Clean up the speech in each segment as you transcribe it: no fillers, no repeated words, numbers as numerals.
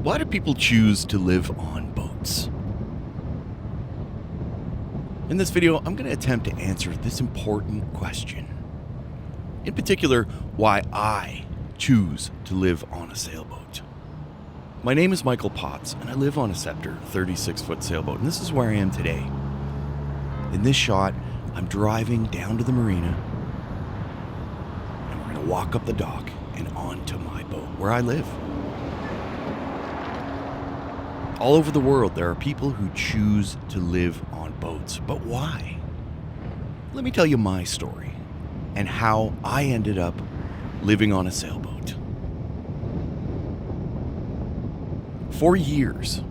Why do people choose to live on boats? In this video, I'm going to attempt to answer this important question. In particular, why I choose to live on a sailboat. My name is Michael Potts, and I live on a Scepter 36-foot sailboat, and this is where I am today. In this shot, I'm driving down to the marina, and we're going to walk up the dock and onto my boat, where I live. All over the world, there are people who choose to live on boats. But why? Let me tell you my story and how I ended up living on a sailboat. For years,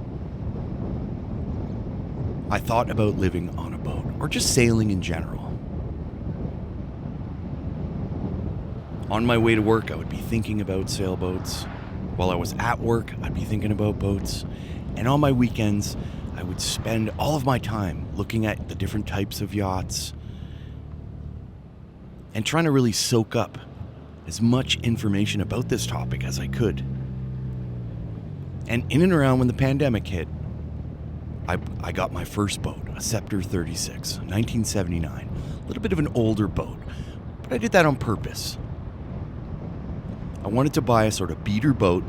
I thought about living on a boat or just sailing in general. On my way to work, I would be thinking about sailboats. While I was at work, I'd be thinking about boats. And on my weekends, I would spend all of my time looking at the different types of yachts and trying to really soak up as much information about this topic as I could. And in and around when the pandemic hit, I got my first boat, a Scepter 36, 1979. A little bit of an older boat, but I did that on purpose. I wanted to buy a sort of beater boat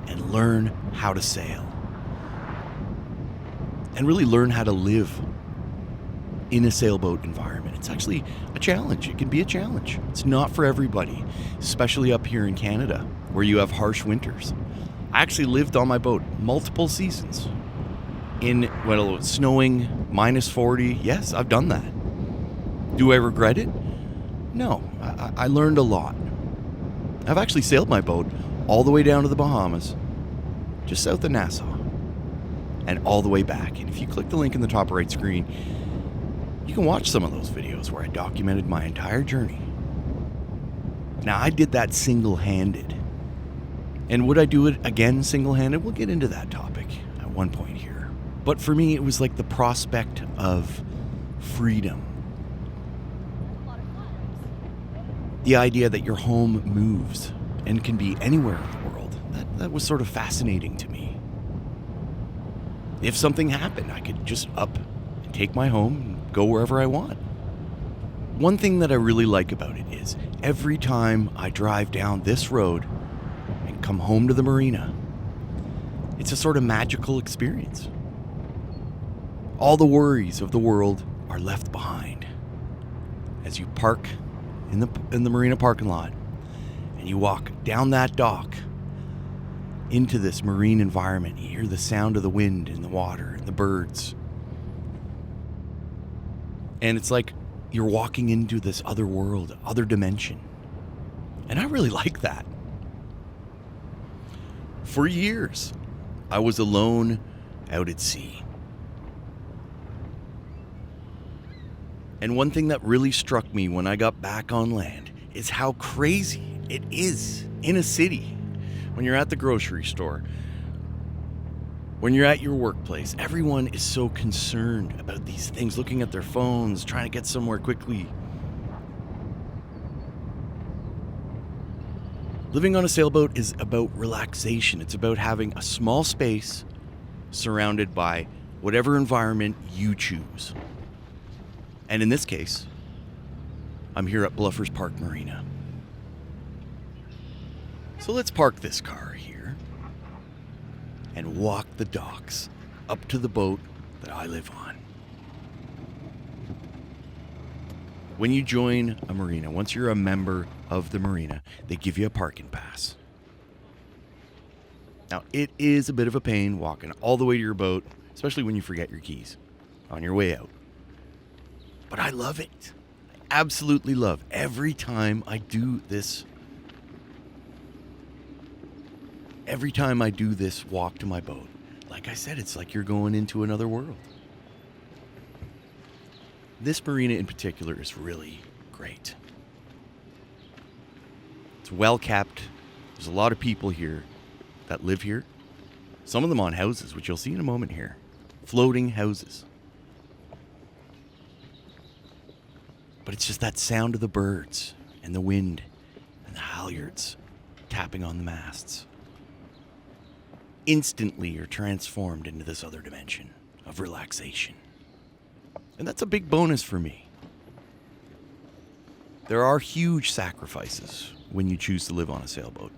and learn how to sail. And really learn how to live in a sailboat environment. It's actually a challenge. It can be a challenge. It's not for everybody, especially up here in Canada, where you have harsh winters. I actually lived on my boat multiple seasons. When it was snowing, minus 40, yes, I've done that. Do I regret it? No, I learned a lot. I've actually sailed my boat all the way down to the Bahamas, just south of Nassau, and all the way back. And if you click the link in the top right screen, you can watch some of those videos where I documented my entire journey. Now, I did that single-handed. And would I do it again single-handed? We'll get into that topic at one point here. But for me, it was like the prospect of freedom. The idea that your home moves and can be anywhere in the world, that was sort of fascinating to me. If something happened, I could just up and take my home and go wherever I want. One thing that I really like about it is every time I drive down this road and come home to the marina, it's a sort of magical experience. All the worries of the world are left behind as you park in the marina parking lot and you walk down that dock into this marine environment. You hear the sound of the wind in the water and the birds. And it's like you're walking into this other world, other dimension. And I really like that. For years, I was alone out at sea. And one thing that really struck me when I got back on land is how crazy it is in a city. When you're at the grocery store, when you're at your workplace, everyone is so concerned about these things, looking at their phones, trying to get somewhere quickly. Living on a sailboat is about relaxation. It's about having a small space surrounded by whatever environment you choose. And in this case, I'm here at Bluffers Park Marina. So let's park this car here and walk the docks up to the boat that I live on. When you join a marina, once you're a member of the marina, they give you a parking pass. Now, it is a bit of a pain walking all the way to your boat, especially when you forget your keys on your way out. But I love it. I absolutely love every time I do this. Every time I do this walk to my boat, like I said, it's like you're going into another world. This marina in particular is really great. It's well kept. There's a lot of people here that live here. Some of them on houses, which you'll see in a moment here. Floating houses. But it's just that sound of the birds and the wind and the halyards tapping on the masts. instantly you're transformed into this other dimension of relaxation. And that's a big bonus for me. There are huge sacrifices when you choose to live on a sailboat.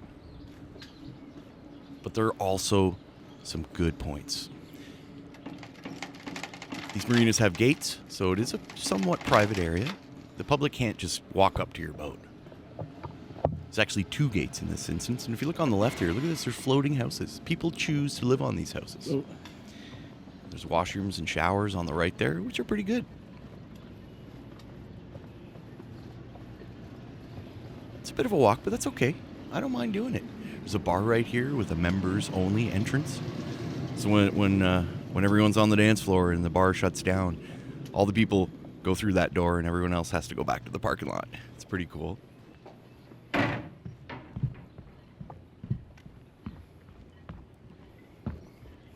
But there are also some good points. These marinas have gates, so it is a somewhat private area. The public can't just walk up to your boat. There's actually 2 gates in this instance, and if you look on the left here, look at this, there's floating houses. People choose to live on these houses. Oh. There's washrooms and showers on the right there, which are pretty good. It's a bit of a walk, but that's okay. I don't mind doing it. There's a bar right here with a members-only entrance. So when everyone's on the dance floor and the bar shuts down, all the people go through that door and everyone else has to go back to the parking lot. It's pretty cool.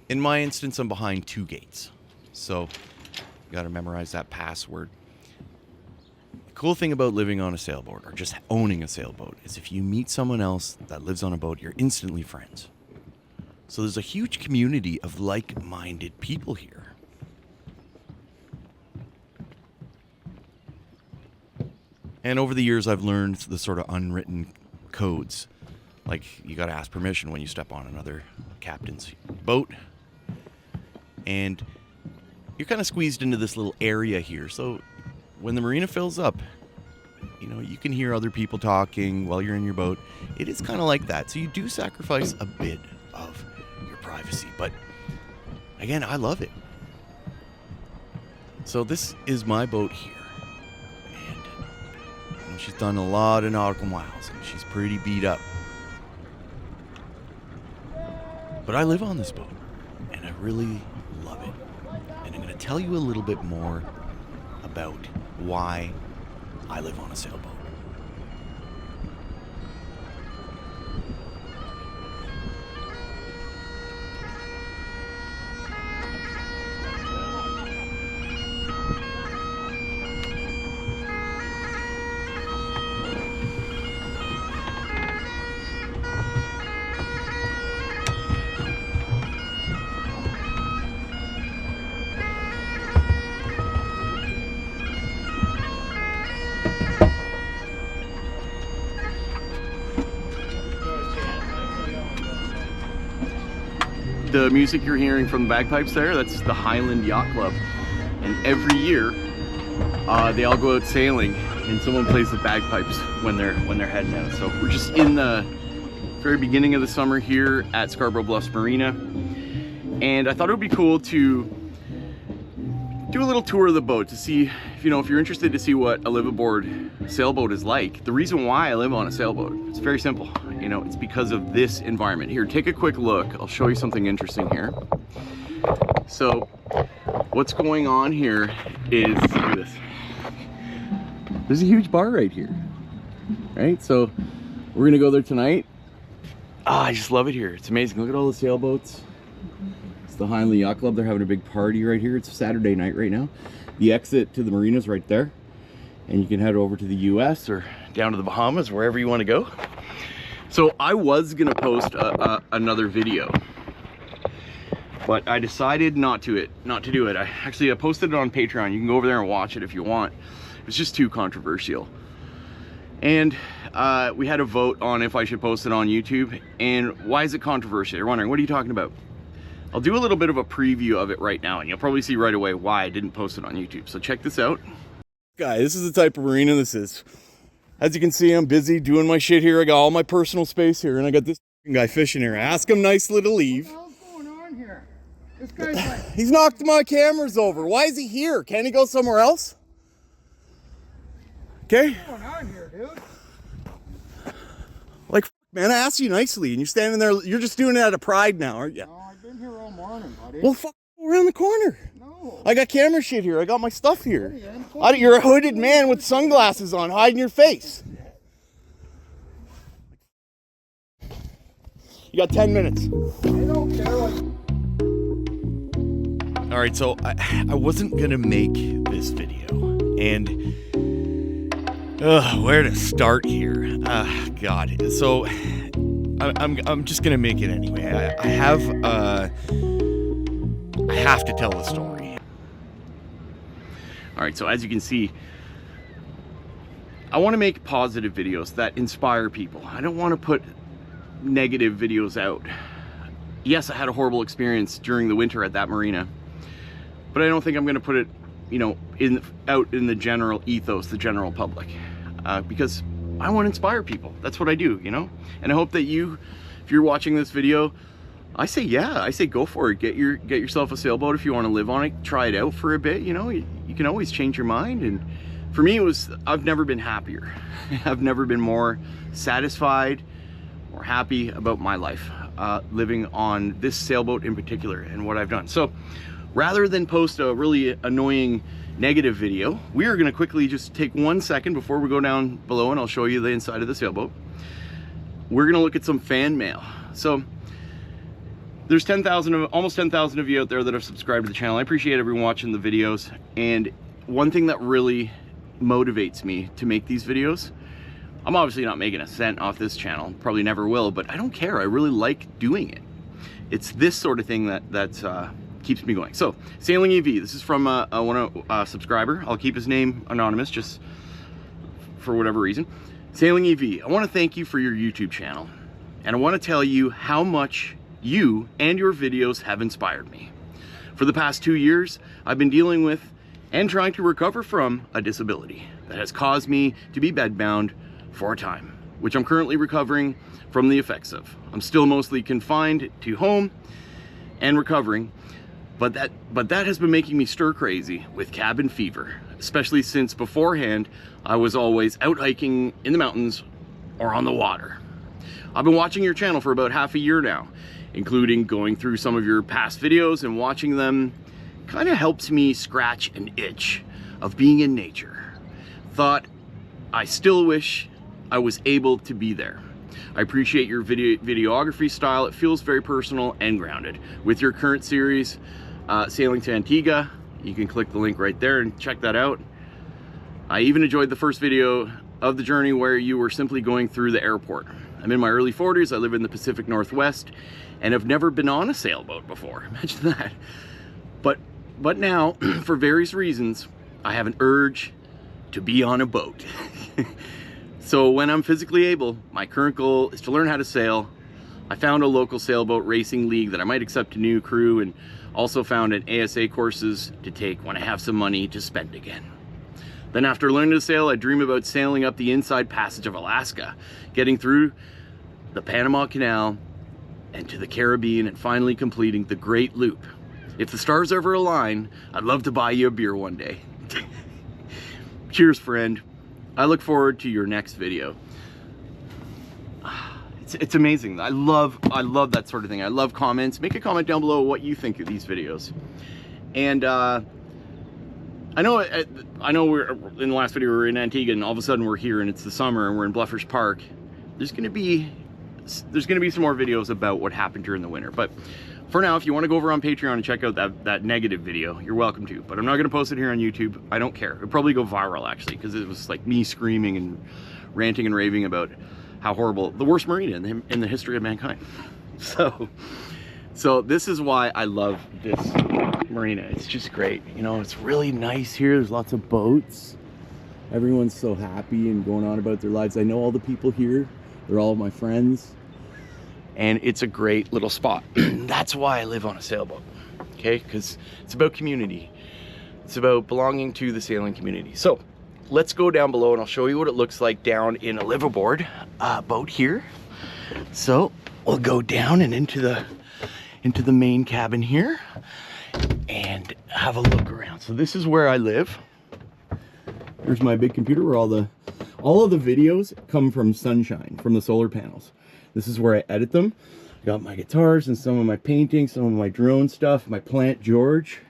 In my instance, I'm behind 2 gates. So you got to memorize that password. The cool thing about living on a sailboat or just owning a sailboat is if you meet someone else that lives on a boat, you're instantly friends. So there's a huge community of like-minded people here. And over the years, I've learned the sort of unwritten codes. Like, you got to ask permission when you step on another captain's boat. And you're kind of squeezed into this little area here. So when the marina fills up, you know, you can hear other people talking while you're in your boat. It is kind of like that. So you do sacrifice a bit of your privacy. But again, I love it. So this is my boat here. And you know, she's done a lot of nautical miles and she's pretty beat up. But I live on this boat and I really love it. And I'm going to tell you a little bit more about why I live on a sailboat. The music you're hearing from the bagpipes there, that's the Highland Yacht Club. And every year, they all go out sailing and someone plays the bagpipes when they're heading out. So we're just in the very beginning of the summer here at Scarborough Bluffs Marina. And I thought it would be cool to do a little tour of the boat to see, if you're interested to see what a live aboard sailboat is like. The reason why I live on a sailboat, it's very simple. It's because of this environment. Here, take a quick look. I'll show you something interesting here. So what's going on here is, look at this. There's a huge bar right here, right? So we're gonna go there tonight. I just love it here. It's amazing. Look at all the sailboats. It's the Highland Yacht Club. They're having a big party right here. It's Saturday night right now. The exit to the marina's right there. And you can head over to the US or down to the Bahamas, wherever you want to go. So I was gonna post another video, but I decided not to do it. I posted it on Patreon. You can go over there and watch it if you want. It was just too controversial. And we had a vote on if I should post it on YouTube. And why is it controversial? You're wondering, what are you talking about? I'll do a little bit of a preview of it right now, and you'll probably see right away why I didn't post it on YouTube. So check this out. Guys, this is the type of marina this is. As you can see, I'm busy doing my shit here. I got all my personal space here, and I got this guy fishing here. Ask him nicely to leave. What the hell's going on here? This guy's like... He's knocked my cameras over. Why is he here? Can't he go somewhere else? Okay? What's going on here, dude? Like, man, I asked you nicely, and you're standing there. You're just doing it out of pride now, aren't you? No, I've been here all morning, buddy. Well, fuck, go around the corner. No. I got camera shit here. I got my stuff here. You're a hooded man with sunglasses on, hiding your face. You got 10 minutes. I don't care what... All right, so I wasn't gonna make this video, and where to start here? God. So I'm just gonna make it anyway. I have to tell a story. All right, so as you can see, I want to make positive videos that inspire people. I don't want to put negative videos out. Yes, I had a horrible experience during the winter at that marina, but I don't think I'm going to put it, you know, out in the general ethos, the general public, because I want to inspire people. That's what I do, you know. And I hope that you, if you're watching this video, I say go for it. Get yourself a sailboat if you want to live on it. Try it out for a bit. You know, you can always change your mind. And for me, I've never been happier. I've never been more satisfied or happy about my life, living on this sailboat in particular and what I've done. So rather than post a really annoying negative video, we are going to quickly just take 1 second before we go down below, and I'll show you the inside of the sailboat. We're going to look at some fan mail. So there's almost 10,000 of you out there that have subscribed to the channel. I appreciate everyone watching the videos. And one thing that really motivates me to make these videos, I'm obviously not making a cent off this channel, probably never will, but I don't care. I really like doing it. It's this sort of thing that keeps me going. So Sailing EV, this is from a subscriber. I'll keep his name anonymous just for whatever reason. Sailing EV, I want to thank you for your YouTube channel, and I want to tell you how much you and your videos have inspired me. For the past 2 years, I've been dealing with and trying to recover from a disability that has caused me to be bedbound for a time, which I'm currently recovering from the effects of. I'm still mostly confined to home and recovering, but that has been making me stir crazy with cabin fever, especially since beforehand I was always out hiking in the mountains or on the water. I've been watching your channel for about half a year now, including going through some of your past videos, and watching them kind of helps me scratch an itch of being in nature. Thought I still wish I was able to be there. I appreciate your videography style. It feels very personal and grounded. With your current series, Sailing to Antigua, you can click the link right there and check that out. I even enjoyed the first video of the journey where you were simply going through the airport. I'm in my early 40s, I live in the Pacific Northwest, and have never been on a sailboat before. Imagine that. But now, for various reasons, I have an urge to be on a boat. So when I'm physically able, my current goal is to learn how to sail. I found a local sailboat racing league that I might accept a new crew, and also found an ASA courses to take when I have some money to spend again. Then after learning to sail, I dream about sailing up the inside passage of Alaska, getting through the Panama Canal and to the Caribbean, and finally completing the Great Loop. If the stars ever align, I'd love to buy you a beer one day. Cheers, friend. I look forward to your next video. It's amazing. I love that sort of thing. I love comments. Make a comment down below what you think of these videos. And I know we're in the last video we were in Antigua, and all of a sudden we're here and it's the summer and we're in Bluffers Park. There's gonna be some more videos about what happened during the winter. But for now, if you want to go over on Patreon and check out that negative video, you're welcome to. But I'm not gonna post it here on YouTube. I don't care. It'll probably go viral actually, because it was like me screaming and ranting and raving about how horrible, the worst marina in the history of mankind. So this is why I love this marina. It's just great. You know, it's really nice here. There's lots of boats. Everyone's so happy and going on about their lives. I know all the people here. They're all my friends. And it's a great little spot. That's why I live on a sailboat, okay? Because it's about community. It's about belonging to the sailing community. So let's go down below and I'll show you what it looks like down in a liveaboard boat here. So we'll go down and into the main cabin here and have a look around. So this is where I live. There's my big computer where all of the videos come from sunshine, from the solar panels. This is where I edit them. I got my guitars and some of my paintings, some of my drone stuff, my plant George.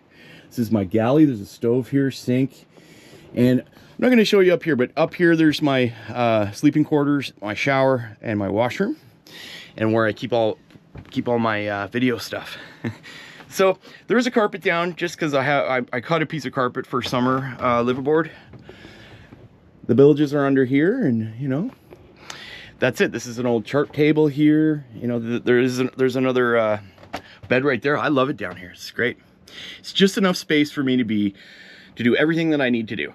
This is my galley. There's a stove here, sink. And I'm not going to show you up here, but up here there's my sleeping quarters, my shower, and my washroom, and where I keep all my video stuff. So there is a carpet down just because I cut a piece of carpet for summer liveaboard. The bilges are under here, and you know, that's it. This is an old chart table here. You know, there's another bed right there. I love it down here. It's great. It's just enough space for me to do everything that I need to do.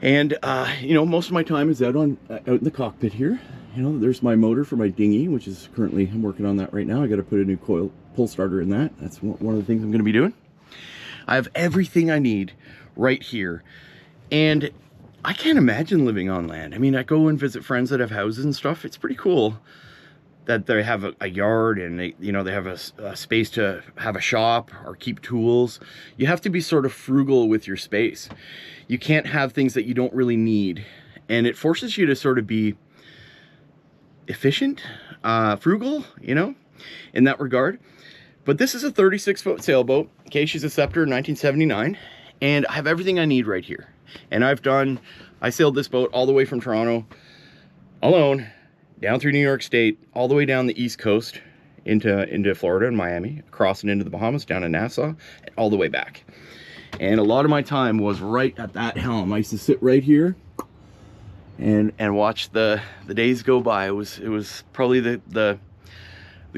And you know, most of my time is out in the cockpit here. You know, there's my motor for my dinghy, which is currently, I'm working on that right now. I got to put a new pull starter in that. That's one of the things I'm going to be doing. I have everything I need right here. And I can't imagine living on land. I mean, I go and visit friends that have houses and stuff. It's pretty cool that they have a yard, and they, you know, they have a space to have a shop or keep tools. You have to be sort of frugal with your space. You can't have things that you don't really need. And it forces you to sort of be efficient, frugal, you know, in that regard. But this is a 36-foot sailboat. Okay, she's a Scepter in 1979, and I have everything I need right here. And I sailed this boat all the way from Toronto alone, down through New York State, all the way down the East Coast into Florida and Miami, crossing into the Bahamas, down to Nassau, and all the way back. And a lot of my time was right at that helm. I used to sit right here and watch the days go by. It was probably the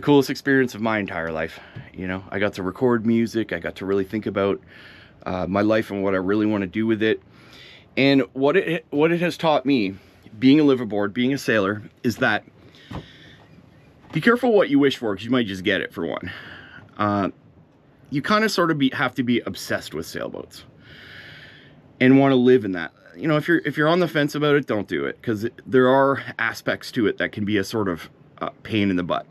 coolest experience of my entire life. You know, I got to record music. I got to really think about my life and what I really want to do with it. And what it has taught me, being a liveaboard, being a sailor, is that be careful what you wish for, because you might just get it, for one. You kind of sort of have to be obsessed with sailboats and want to live in that. You know, if you're on the fence about it, don't do it, because there are aspects to it that can be a sort of pain in the butt.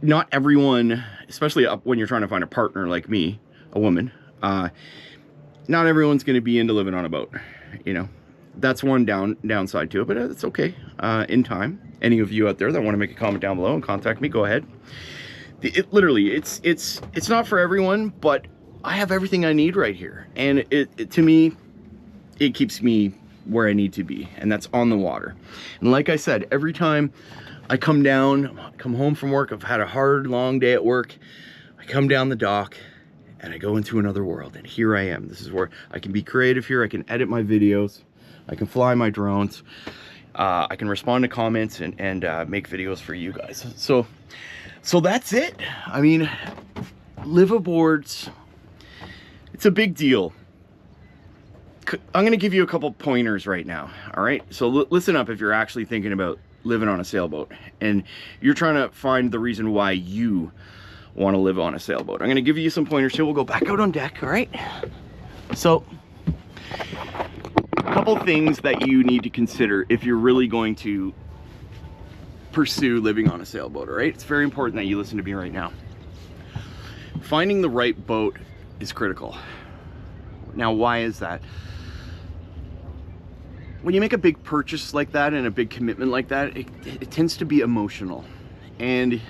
Not everyone, especially when you're trying to find a partner like me, a woman, not everyone's going to be into living on a boat. You know, that's one downside to it, but it's okay. In time, any of you out there that want to make a comment down below and contact me, go ahead. Literally, it's not for everyone, but I have everything I need right here, and to me, it keeps me where I need to be, and that's on the water. And like I said, every time I come home from work, I've had a hard, long day at work, I come down the dock and I go into another world, and here I am. This is where I can be creative here. I can edit my videos, I can fly my drones, I can respond to comments and make videos for you guys. So that's it. I mean, liveaboards, it's a big deal. I'm going to give you a couple pointers right now. All right, so listen up if you're actually thinking about living on a sailboat and you're trying to find the reason why you want to live on a sailboat. I'm going to give you some pointers here. We'll go back out on deck. All right, so a couple things that you need to consider if you're really going to pursue living on a sailboat. All right, it's very important that you listen to me right now. Finding the right boat is critical. Now, why is that? When you make a big purchase like that and a big commitment like that, it tends to be emotional. And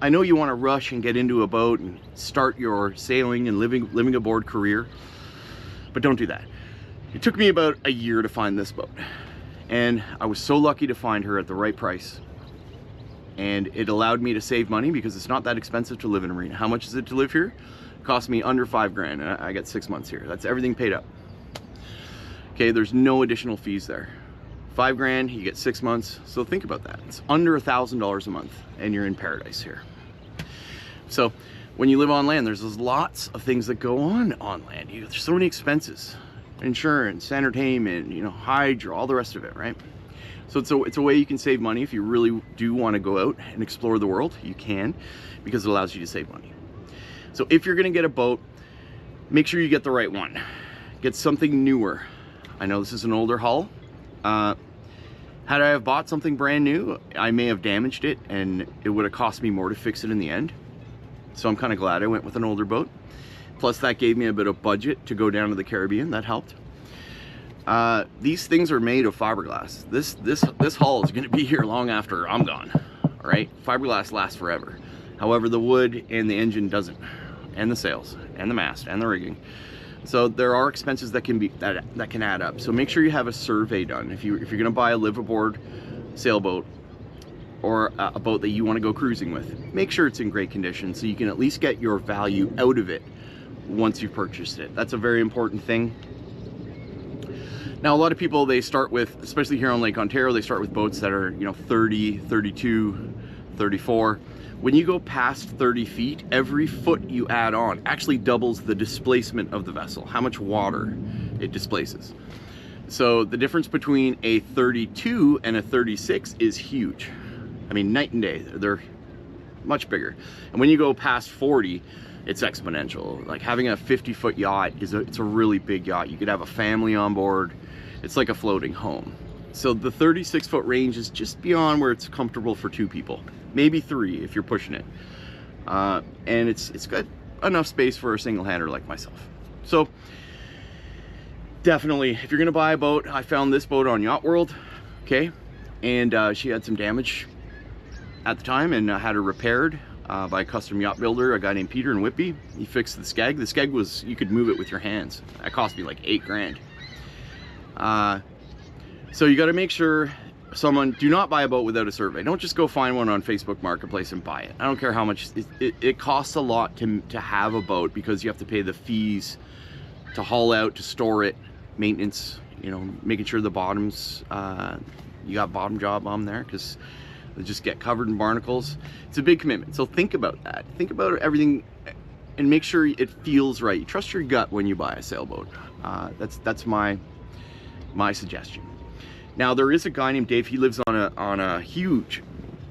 I know you want to rush and get into a boat and start your sailing and living aboard career, but don't do that. It took me about a year to find this boat, and I was so lucky to find her at the right price. And it allowed me to save money, because it's not that expensive to live in Marina. How much is it to live here? It cost me under $5 grand, and I got 6 months here. That's everything paid up. Okay, there's no additional fees there. $5 grand, you get 6 months. So think about that. It's under $1,000 a month, and you're in paradise here. So when you live on land, there's lots of things that go on land. There's so many expenses, insurance, entertainment, you know, hydro, all the rest of it, right? So it's a way you can save money. If you really do want to go out and explore the world, you can, because it allows you to save money. So if you're going to get a boat, make sure you get the right one. Get something newer. I know this is an older hull. Had I have bought something brand new, I may have damaged it, and it would have cost me more to fix it in the end. So I'm kind of glad I went with an older boat. Plus, that gave me a bit of budget to go down to the Caribbean. That helped. These things are made of fiberglass. This hull is going to be here long after I'm gone. All right, fiberglass lasts forever. However, the wood and the engine doesn't, and the sails, and the mast, and the rigging. So there are expenses that can add up. So make sure you have a survey done. If you're going to buy a liveaboard sailboat or a boat that you want to go cruising with, make sure it's in great condition so you can at least get your value out of it once you've purchased it. That's a very important thing. Now, a lot of people, they start with, especially here on Lake Ontario, they start with boats that are, 30, 32, 34. When you go past 30 feet, every foot you add on actually doubles the displacement of the vessel, how much water it displaces. So the difference between a 32 and a 36 is huge. I mean, night and day, they're much bigger. And when you go past 40, it's exponential. Like having a 50-foot yacht it's a really big yacht. You could have a family on board. It's like a floating home. So the 36-foot range is just beyond where it's comfortable for 2 people, maybe 3 if you're pushing it. And it's got enough space for a single-hander like myself. So definitely, if you're gonna buy a boat, I found this boat on Yacht World, okay? And she had some damage at the time, and I had her repaired by a custom yacht builder, a guy named Peter in Whitby. He fixed the skeg. The skeg was, you could move it with your hands. That cost me like 8 grand. So you got to make sure do not buy a boat without a survey. Don't just go find one on Facebook Marketplace and buy it. I don't care how much, it costs a lot to have a boat, because you have to pay the fees to haul out, to store it, maintenance, making sure the bottoms, you got bottom job on there, because they just get covered in barnacles. It's a big commitment. So think about that. Think about everything and make sure it feels right. You trust your gut when you buy a sailboat. That's my suggestion. Now, there is a guy named Dave. He lives on a huge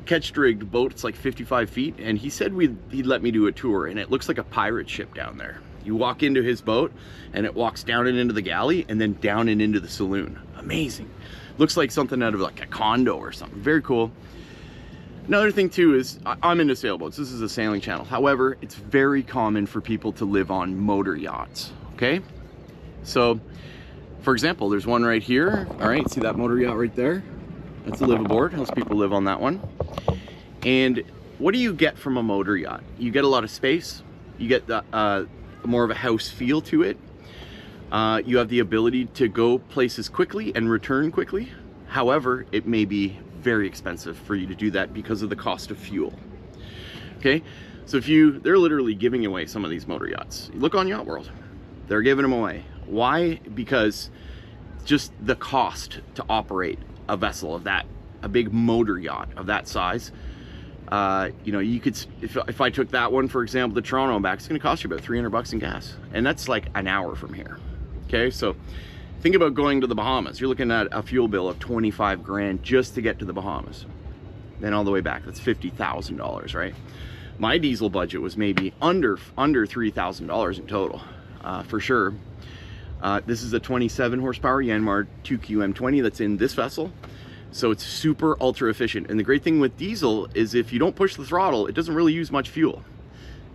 ketch-rigged boat. It's like 55 feet, and he said he'd let me do a tour, and it looks like a pirate ship down there. You walk into his boat, and it walks down and into the galley, and then down and into the saloon. Amazing. Looks like something out of like a condo or something. Very cool. Another thing too is, I'm into sailboats. This is a sailing channel. However, it's very common for people to live on motor yachts, okay? So, for example, there's one right here. All right, see that motor yacht right there? That's a liveaboard. Most people live on that one. And what do you get from a motor yacht? You get a lot of space. You get the, more of a house feel to it. You have the ability to go places quickly and return quickly. However, it may be very expensive for you to do that because of the cost of fuel. Okay, so they're literally giving away some of these motor yachts. Look on Yacht World, they're giving them away. Why? Because just the cost to operate a vessel of that, a big motor yacht of that size. You could, if I took that one, for example, to Toronto and back, it's going to cost you about 300 bucks in gas, and that's like an hour from here. Okay, so think about going to the Bahamas. You're looking at a fuel bill of 25 grand just to get to the Bahamas. Then all the way back, that's $50,000, right? My diesel budget was maybe under $3,000 in total, for sure. This is a 27 horsepower Yanmar 2QM20 that's in this vessel. So it's super ultra efficient. And the great thing with diesel is if you don't push the throttle, it doesn't really use much fuel.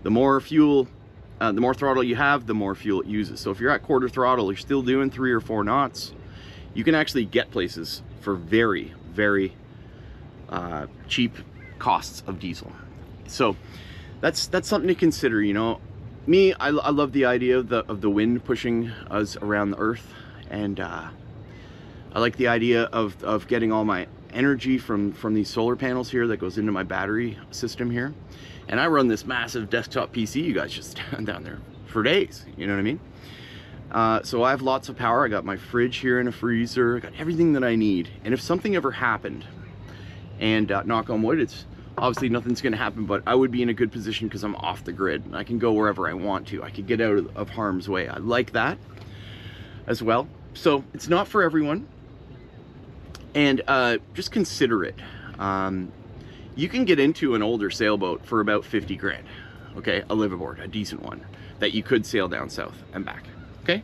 The more throttle you have, the more fuel it uses. So if you're at quarter throttle, you're still doing 3 or 4 knots, you can actually get places for very, very cheap costs of diesel. So that's something to consider. Me, I love the idea of the wind pushing us around the earth, and I like the idea of getting all my energy from these solar panels here that goes into my battery system here. And I run this massive desktop PC, you guys, just stand down there for days, you know what I mean? So I have lots of power. I got my fridge here and a freezer. I got everything that I need. And if something ever happened, and knock on wood, it's obviously nothing's gonna happen, but I would be in a good position because I'm off the grid. I can go wherever I want to. I could get out of harm's way. I like that as well. So it's not for everyone. And just consider it. You can get into an older sailboat for about 50 grand, okay? A liveaboard, a decent one, that you could sail down south and back, okay?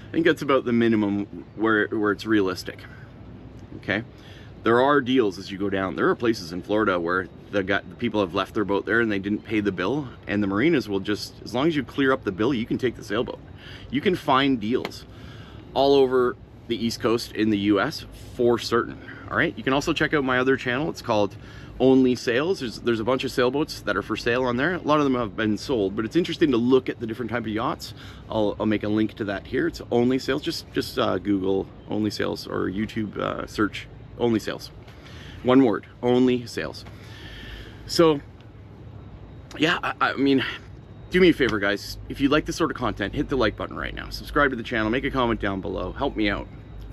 I think that's about the minimum where it's realistic, okay? There are deals as you go down. There are places in Florida where the people have left their boat there and they didn't pay the bill, and the marinas will just, as long as you clear up the bill, you can take the sailboat. You can find deals all over the East Coast in the US for certain, all right? You can also check out my other channel. It's called Only Sails. There's a bunch of sailboats that are for sale on there. A lot of them have been sold, but it's interesting to look at the different type of yachts. I'll make a link to that here. It's Only Sails. Just Google Only Sails, or YouTube search Only Sails. One word, Only Sails. So yeah, I mean, do me a favor, guys. If you like this sort of content, hit the like button right now. Subscribe to the channel, make a comment down below, help me out.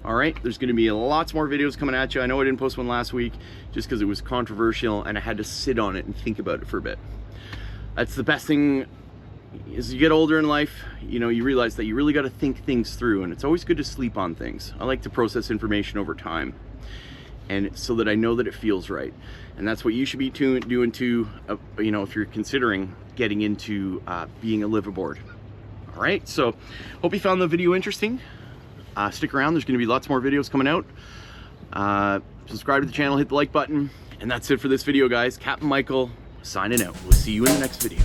All right, there's going to be lots more videos coming at you. I know I didn't post one last week just because it was controversial and I had to sit on it and think about it for a bit. That's the best thing. As you get older in life, you know, you realize that you really got to think things through, and it's always good to sleep on things. I like to process information over time, and so that I know that it feels right. And that's what you should be doing too, you know, if you're considering getting into being a liveaboard. All right, so hope you found the video interesting. Stick around, there's going to be lots more videos coming out. Subscribe to the channel, hit the like button, and that's it for this video, guys. Captain Michael signing out. We'll see you in the next video.